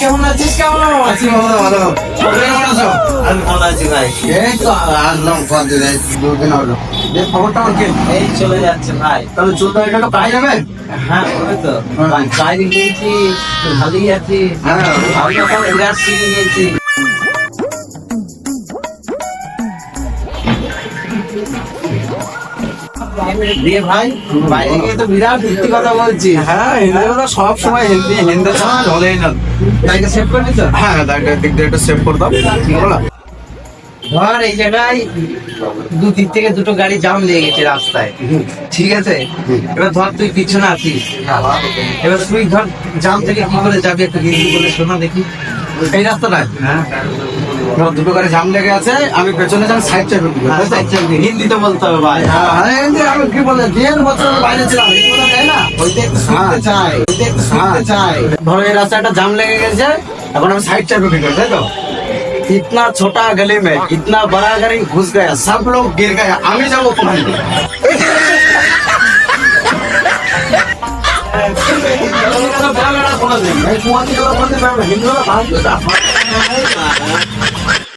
কেমন আছিস? কেমন আছি বাবা, ভালো। কেমন আছো? আমি ভালো আছি ভাই। এই তো আসলাম কদিন, এই 2 দিন হলো। যে খবরটা আমার কি? এই চলে যাচ্ছে ভাই। তাহলে চলতে এটা তো পাই যাবে। হ্যাঁ ওই তো বাইরে গিয়েছি, ভালোই আছি। হ্যাঁ। আমি এখন বিরাট শিখে গিয়েছি। দিয়ে ভাই বাইরে গিয়ে তো বিরাট সত্যি কথা বলছি। হ্যাঁ, হিন্দিগুলো সব সময় হিন্দি ছাড়া চলেই না। তাইকে সেভ করে নিত। হ্যাঁ, দিক দিয়ে একটু সেভ করে দাও। ঠিক হলো? ধর এই জায়গায় দুদিক থেকে দুটো গাড়ি জাম লেগে গেছে রাস্তায়, ঠিক আছে? এবার ধর তুই পিছনে আছিস, এবার তুই ধর জাম থেকে কি করে যাবি একটু হিন্দি বলে শোনা দেখি। এই রাস্তাটায় হ্যাঁ দুটো গাড়ি জাম লেগে আছে, আমি পেছনে যান সাইড চাপে হিন্দিতে বলতে হবে ভাই। আমি কি বলে 1.5 বছর বাইরে ছিলাম, হিন্দিগুলো দেয় না। ওইটা একটু শিখতে চাই, ওইটা একটু শিখতে চাই। ধরো এই রাস্তাটা জাম লেগে গেছে, এখন আমি साइड चाबी फिट ताई तो इतना छोटा गली में इतना बड़ा गाड़ी घुस गया, सब लोग गिर गए, আমি যাবো তোমার